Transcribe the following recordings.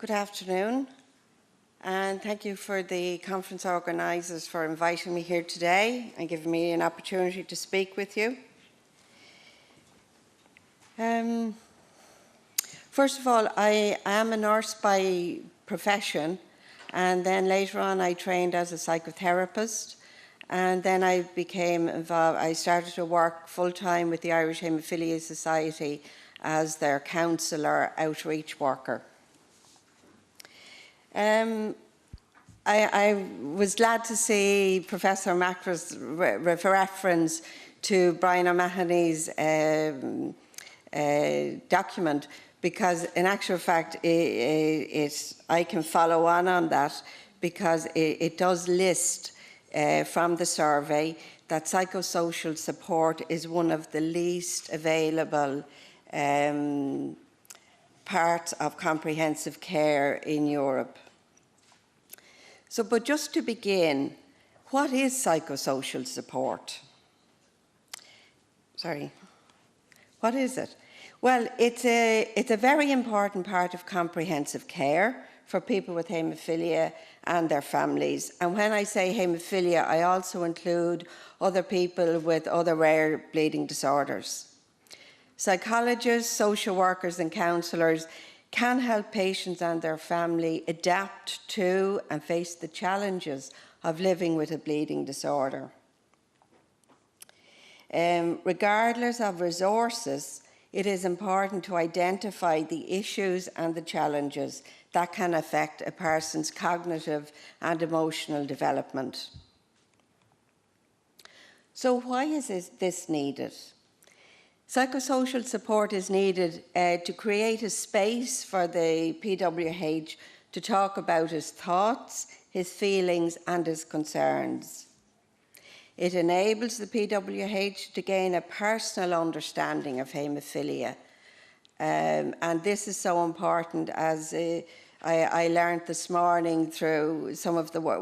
Good afternoon, and thank you for the conference organisers for inviting me here today and giving me an opportunity to speak with you. First of all, I am a nurse by profession, and then later on I trained as a psychotherapist, and then I became involved. I started to work full-time with the Irish Haemophilia Society as their counsellor outreach worker. I was glad to see Professor Macra's reference to Brian O'Mahony's document, because in actual fact I can follow on that, because it does list from the survey that psychosocial support is one of the least available parts of comprehensive care in Europe. But just to begin, what is psychosocial support? What is it? Well, it's a very important part of comprehensive care for people with haemophilia and their families. And when I say haemophilia, I also include other people with other rare bleeding disorders. Psychologists, social workers and counsellors can help patients and their family adapt to and face the challenges of living with a bleeding disorder. Regardless of resources, it is important to identify the issues and the challenges that can affect a person's cognitive and emotional development. So why is this needed? Psychosocial support is needed to create a space for the PWH to talk about his thoughts, his feelings and his concerns. It enables the PWH to gain a personal understanding of haemophilia. And this is so important, as I learned this morning through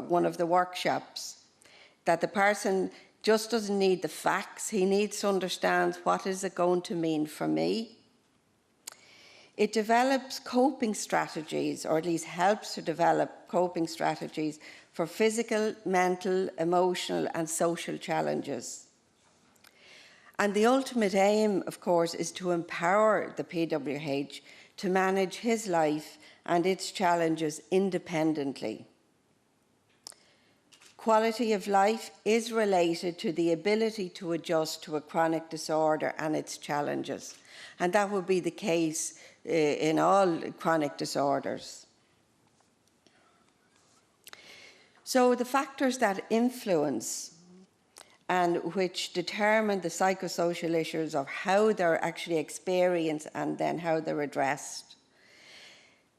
one of the workshops, that the person just doesn't need the facts. He needs to understand, what is it going to mean for me? It develops coping strategies, or at least helps to develop coping strategies for physical, mental, emotional and social challenges. And the ultimate aim, of course, is to empower the PWH to manage his life and its challenges independently. Quality of life is related to the ability to adjust to a chronic disorder and its challenges. And that would be the case in all chronic disorders. So the factors that influence and which determine the psychosocial issues of how they're actually experienced and then how they're addressed.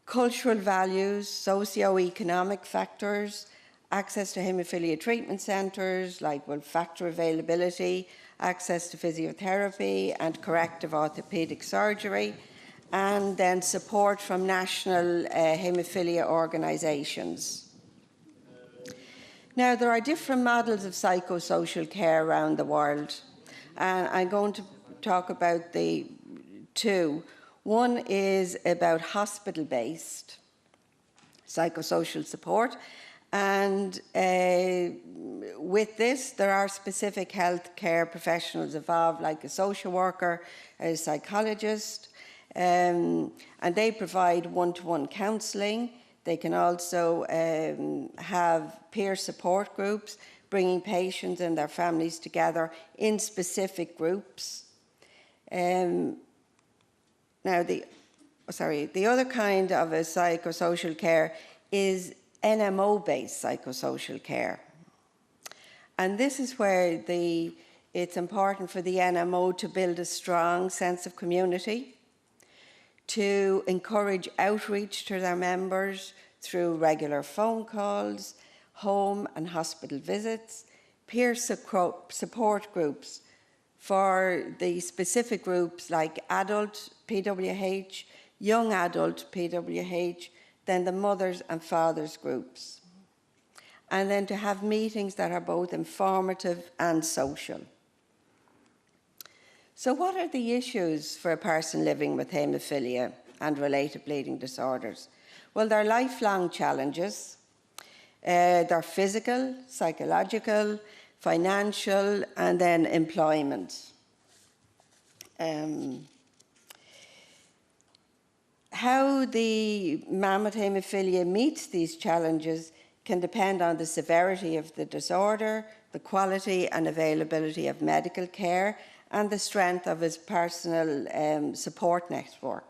Cultural values, socio-economic factors, access to haemophilia treatment centres, like factor availability, access to physiotherapy and corrective orthopaedic surgery, and then support from national haemophilia organisations. Now, there are different models of psychosocial care around the world, and I'm going to talk about the two. One is about hospital-based psychosocial support, and with this, there are specific healthcare professionals involved, like a social worker, a psychologist, and they provide one-to-one counselling. They can also have peer support groups, bringing patients and their families together in specific groups. Now, the other kind of a psychosocial care is NMO-based psychosocial care. And this is where it's important for the NMO to build a strong sense of community, to encourage outreach to their members through regular phone calls, home and hospital visits, peer support groups for the specific groups like adult PWH, young adult PWH, then the mothers and fathers groups. And then to have meetings that are both informative and social. So what are the issues for a person living with haemophilia and related bleeding disorders? Well, they're lifelong challenges. They're physical, psychological, financial, and then employment. How the mum with haemophilia meets these challenges can depend on the severity of the disorder, the quality and availability of medical care, and the strength of his personal support network.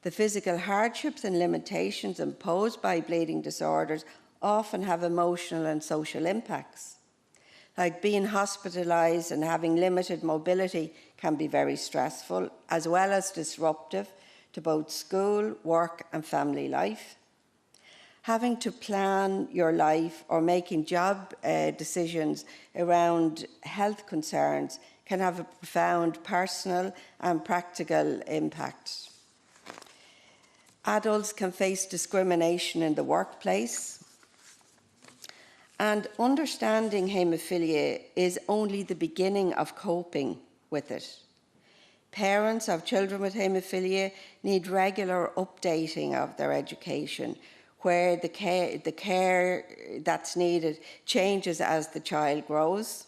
The physical hardships and limitations imposed by bleeding disorders often have emotional and social impacts. Like being hospitalised and having limited mobility can be very stressful, as well as disruptive to both school, work and family life. Having to plan your life or making job decisions around health concerns can have a profound personal and practical impact. Adults can face discrimination in the workplace, and understanding haemophilia is only the beginning of coping with it. Parents of children with haemophilia need regular updating of their education, where the care that's needed changes as the child grows.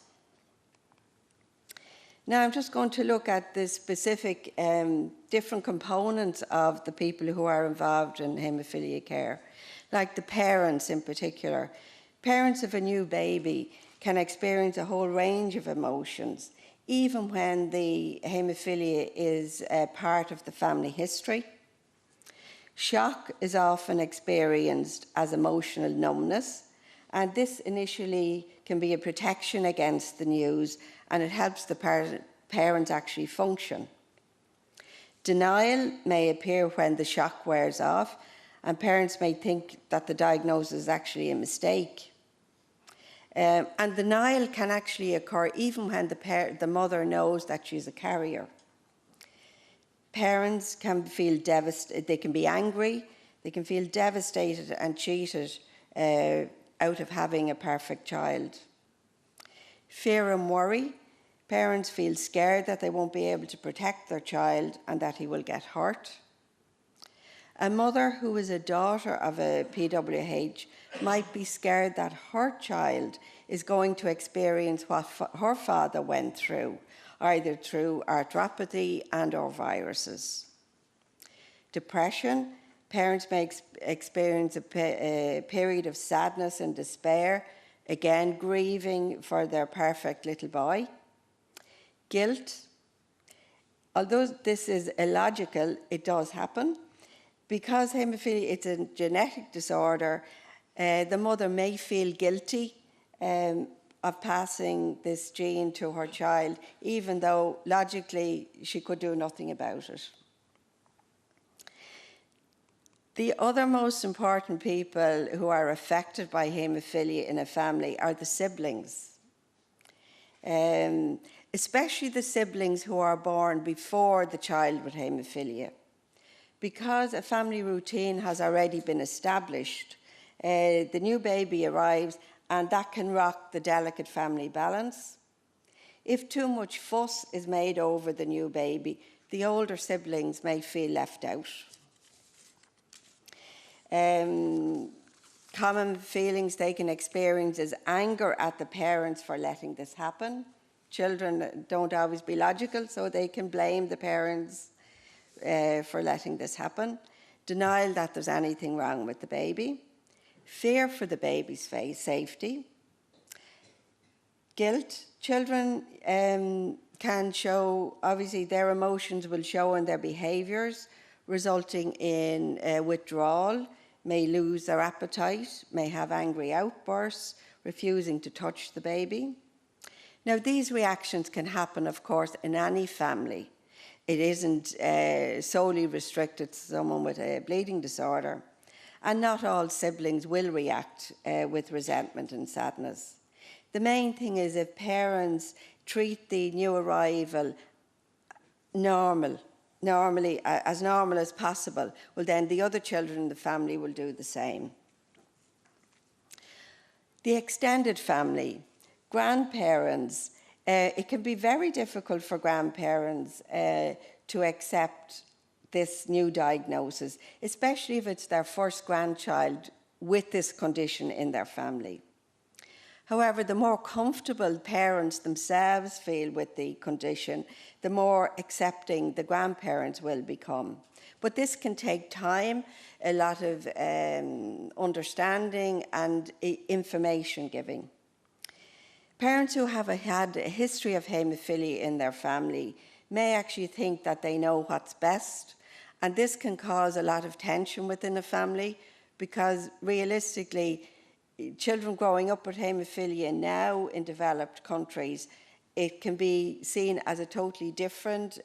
Now I'm just going to look at the specific different components of the people who are involved in haemophilia care, like the parents in particular. Parents of a new baby can experience a whole range of emotions, even when the haemophilia is part of the family history. Shock is often experienced as emotional numbness, and this initially can be a protection against the news, and it helps the parents actually function. Denial may appear when the shock wears off, and parents may think that the diagnosis is actually a mistake. And denial can actually occur even when the mother knows that she's a carrier. Parents can feel devastated, they can be angry, they can feel devastated and cheated out of having a perfect child. Fear and worry. Parents feel scared that they won't be able to protect their child and that he will get hurt. A mother who is a daughter of a PWH might be scared that her child is going to experience what her father went through, either through arthropathy and or viruses. Depression. Parents may experience a period of sadness and despair, again grieving for their perfect little boy. Guilt. Although this is illogical, it does happen. Because haemophilia is a genetic disorder, the mother may feel guilty of passing this gene to her child, even though logically she could do nothing about it. The other most important people who are affected by haemophilia in a family are the siblings, especially the siblings who are born before the child with haemophilia. Because a family routine has already been established, the new baby arrives and that can rock the delicate family balance. If too much fuss is made over the new baby, the older siblings may feel left out. Common feelings they can experience is anger at the parents for letting this happen. Children don't always be logical, so they can blame the parents for letting this happen. Denial that there's anything wrong with the baby. Fear for the baby's safety. Guilt. Children can show, obviously their emotions will show in their behaviours, resulting in withdrawal, may lose their appetite, may have angry outbursts, refusing to touch the baby. Now, these reactions can happen, of course, in any family. It isn't solely restricted to someone with a bleeding disorder. And not all siblings will react with resentment and sadness. The main thing is if parents treat the new arrival normally, as normal as possible, well then the other children in the family will do the same. The extended family, grandparents, it can be very difficult for grandparents to accept this new diagnosis, especially if it's their first grandchild with this condition in their family. However, the more comfortable parents themselves feel with the condition, the more accepting the grandparents will become. But this can take time, a lot of understanding and information giving. Parents who have had a history of haemophilia in their family may actually think that they know what's best, and this can cause a lot of tension within a family because realistically, children growing up with haemophilia now in developed countries, it can be seen as a totally different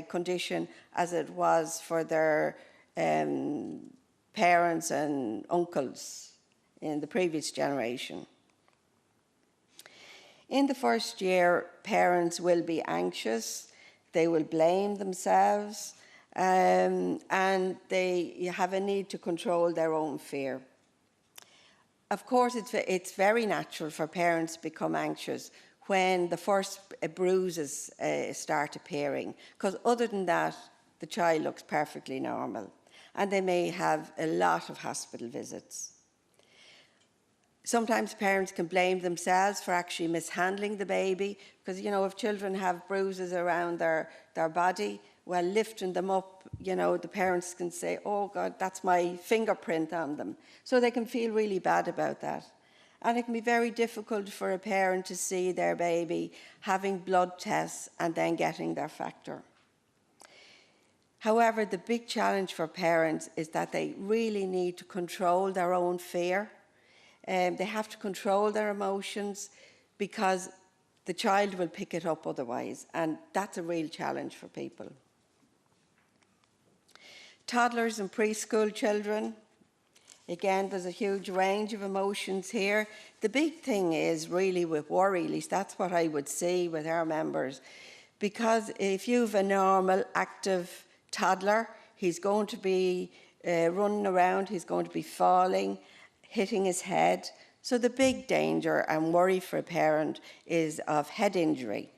condition as it was for their parents and uncles in the previous generation. In the first year, parents will be anxious, they will blame themselves, and they have a need to control their own fear. Of course, it's very natural for parents to become anxious when the first bruises start appearing, because other than that, the child looks perfectly normal, and they may have a lot of hospital visits. Sometimes parents can blame themselves for actually mishandling the baby, because, you know, if children have bruises around their body, well, lifting them up, you know, the parents can say, oh God, that's my fingerprint on them. So they can feel really bad about that. And it can be very difficult for a parent to see their baby having blood tests and then getting their factor. However, the big challenge for parents is that they really need to control their own fear. They have to control their emotions because the child will pick it up otherwise, and that's a real challenge for people. Toddlers and preschool children, again, there's a huge range of emotions here. The big thing is really with worry, at least that's what I would see with our members, because if you have a normal, active toddler, he's going to be running around, he's going to be falling, hitting his head. So the big danger and worry for a parent is of head injury.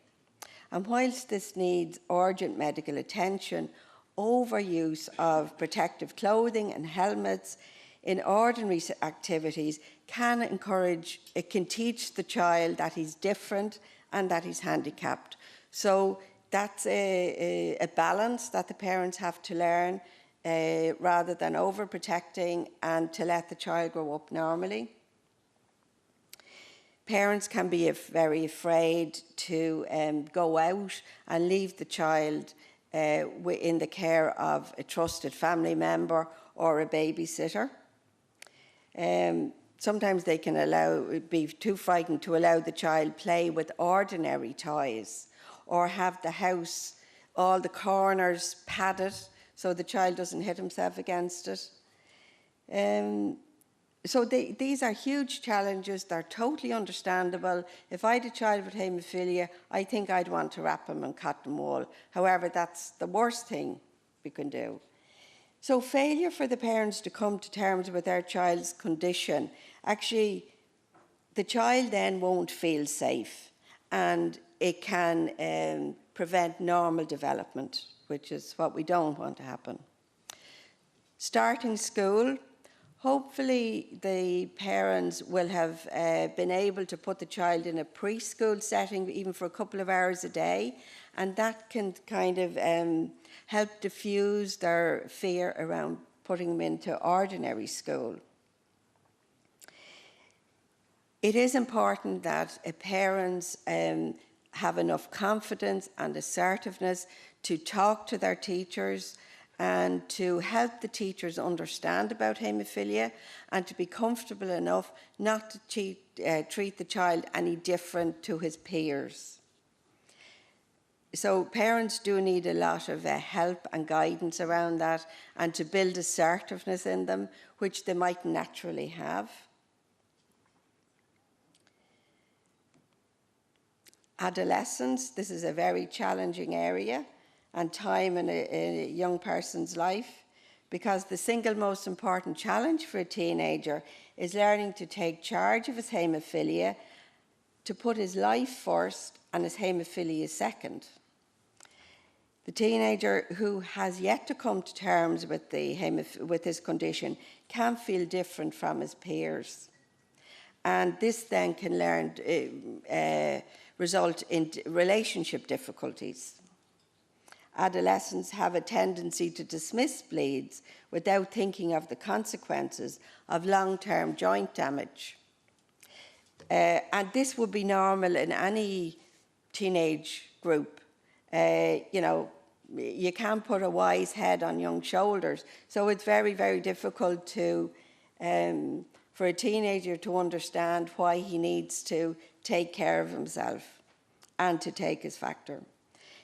And whilst this needs urgent medical attention, overuse of protective clothing and helmets in ordinary activities can teach the child that he's different and that he's handicapped. So that's a balance that the parents have to learn rather than overprotecting and to let the child grow up normally. Parents can be very afraid to go out and leave the child in the care of a trusted family member or a babysitter. Sometimes they can be too frightened to allow the child play with ordinary toys or have the house, all the corners padded so the child doesn't hit himself against it. So these are huge challenges. They're totally understandable. If I had a child with haemophilia, I think I'd want to wrap him in cotton wool. However, that's the worst thing we can do. So failure for the parents to come to terms with their child's condition, actually, the child then won't feel safe, and it can prevent normal development, which is what we don't want to happen. Starting school. Hopefully the parents will have been able to put the child in a preschool setting even for a couple of hours a day, and that can kind of help diffuse their fear around putting them into ordinary school. It is important that parents have enough confidence and assertiveness to talk to their teachers and to help the teachers understand about haemophilia and to be comfortable enough not to treat the child any different to his peers. So parents do need a lot of help and guidance around that and to build assertiveness in them, which they might naturally have. Adolescence, this is a very challenging area and time in a young person's life, because the single most important challenge for a teenager is learning to take charge of his haemophilia, to put his life first and his haemophilia second. The teenager who has yet to come to terms with, with his condition can feel different from his peers. And this then can result in relationship difficulties. Adolescents have a tendency to dismiss bleeds without thinking of the consequences of long-term joint damage. And this would be normal in any teenage group. You know, you can't put a wise head on young shoulders. So it's very, very difficult to, for a teenager to understand why he needs to take care of himself and to take his factor.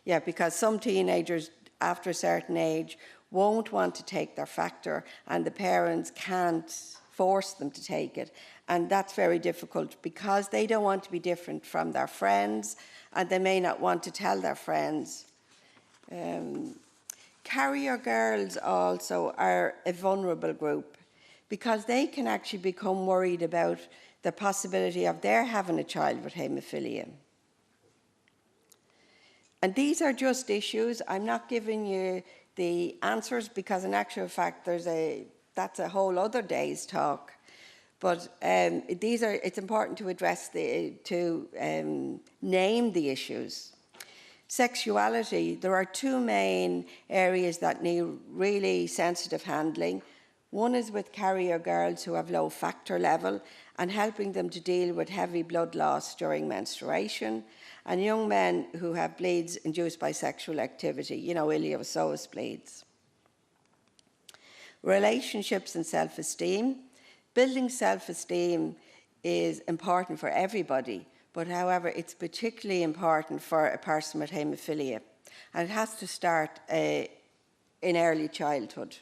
Yeah, because some teenagers after a certain age won't want to take their factor and the parents can't force them to take it. And that's very difficult because they don't want to be different from their friends and they may not want to tell their friends. Carrier girls also are a vulnerable group because they can actually become worried about the possibility of their having a child with haemophilia. And these are just issues. I'm not giving you the answers because in actual fact that's a whole other day's talk. But it's important to address name the issues. Sexuality, there are two main areas that need really sensitive handling. One is with carrier girls who have low factor level and helping them to deal with heavy blood loss during menstruation, and young men who have bleeds induced by sexual activity, you know, ileoceous bleeds. Relationships and self-esteem. Building self-esteem is important for everybody, but however, it's particularly important for a person with haemophilia, and it has to start in early childhood.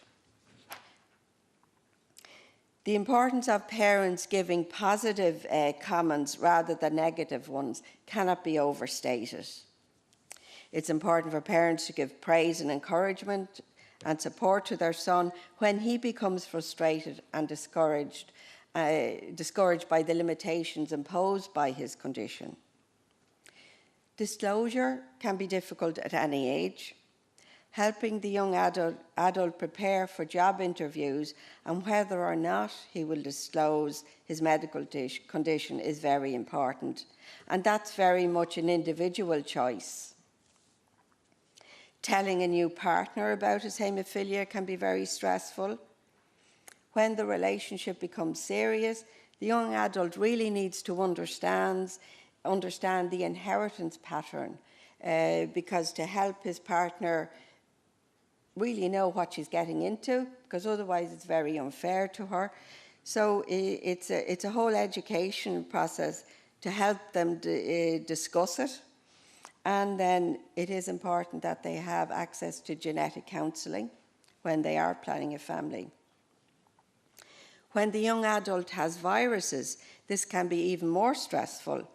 The importance of parents giving positive comments rather than negative ones cannot be overstated. It's important for parents to give praise and encouragement and support to their son when he becomes frustrated and discouraged by the limitations imposed by his condition. Disclosure can be difficult at any age. Helping the young adult prepare for job interviews and whether or not he will disclose his medical condition is very important. And that's very much an individual choice. Telling a new partner about his haemophilia can be very stressful. When the relationship becomes serious, the young adult really needs to understand the inheritance pattern because to help his partner really know what she's getting into, because otherwise it's very unfair to her. So it's a whole education process to help them discuss it. And then it is important that they have access to genetic counselling when they are planning a family. When the young adult has viruses, this can be even more stressful.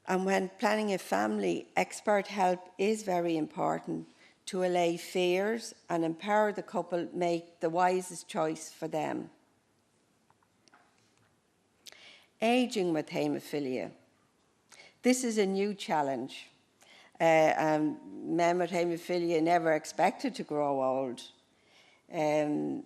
And when planning a family, expert help is very important to allay fears and empower the couple make the wisest choice for them. Ageing with haemophilia. This is a new challenge. Men with haemophilia never expected to grow old. I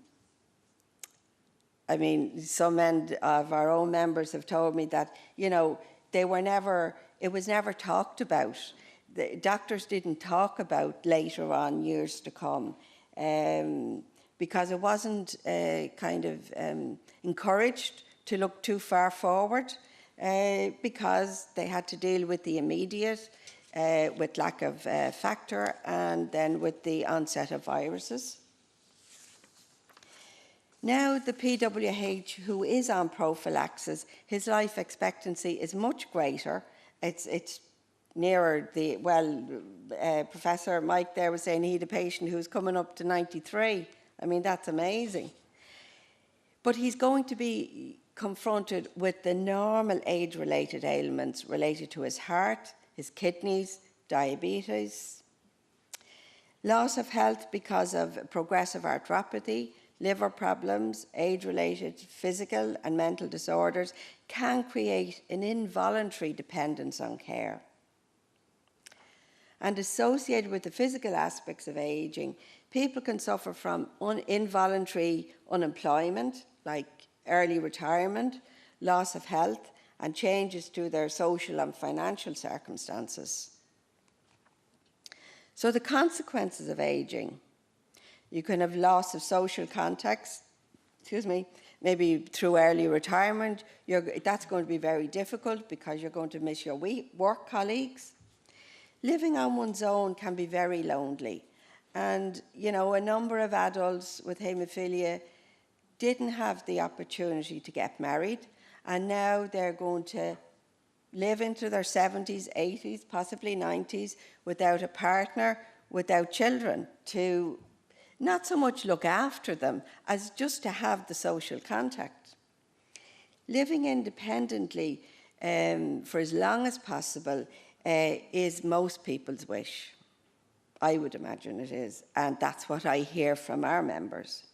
mean, some of our own members have told me that, you know, it was never talked about. The doctors didn't talk about later on years to come because it wasn't encouraged to look too far forward because they had to deal with the immediate, with lack of factor, and then with the onset of viruses. Now the PWH who is on prophylaxis, his life expectancy is much greater. It's nearer the, Professor Mike there was saying he had a patient who's coming up to 93. I mean, that's amazing. But he's going to be confronted with the normal age-related ailments related to his heart, his kidneys, diabetes, loss of health because of progressive arthropathy, liver problems, age-related physical and mental disorders can create an involuntary dependence on care. And associated with the physical aspects of ageing, people can suffer from involuntary unemployment, like early retirement, loss of health, and changes to their social and financial circumstances. So the consequences of ageing: you can have loss of social contacts, maybe through early retirement. That's going to be very difficult because you're going to miss your work colleagues. Living on one's own can be very lonely. And, you know, a number of adults with haemophilia didn't have the opportunity to get married, and now they're going to live into their 70s, 80s, possibly 90s without a partner, without children to not so much look after them as just to have the social contact. Living independently for as long as possible is most people's wish. I would imagine it is, and that's what I hear from our members.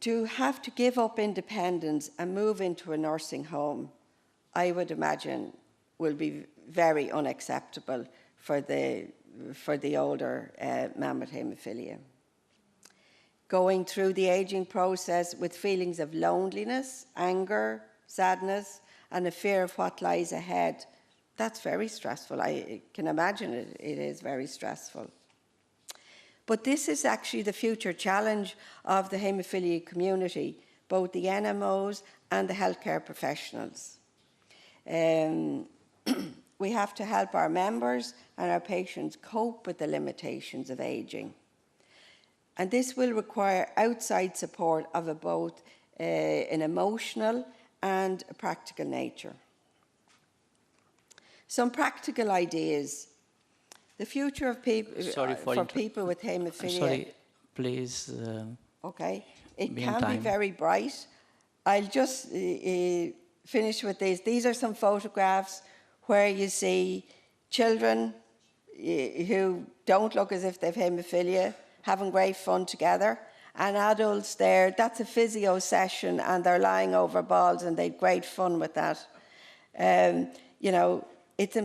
To have to give up independence and move into a nursing home, I would imagine, will be very unacceptable for the older man with haemophilia. Going through the ageing process with feelings of loneliness, anger, sadness, and a fear of what lies ahead, that's very stressful. I can imagine it is very stressful. But this is actually the future challenge of the haemophilia community, both the NMOs and the healthcare professionals. We have to help our members and our patients cope with the limitations of ageing. And this will require outside support of both an emotional and a practical nature. Some practical ideas. The future of people for people with haemophilia. Sorry, please. Okay, it can be very bright. I'll just finish with this. These are some photographs where you see children who don't look as if they've haemophilia having great fun together, and adults there. That's a physio session, and they're lying over balls, and they've great fun with that. You know, it's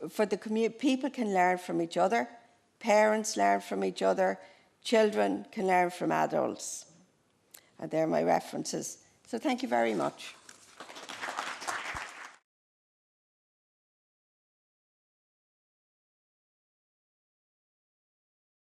for the community. People can learn from each other. Parents learn from each other. Children can learn from adults. And they're my references. So thank you very much.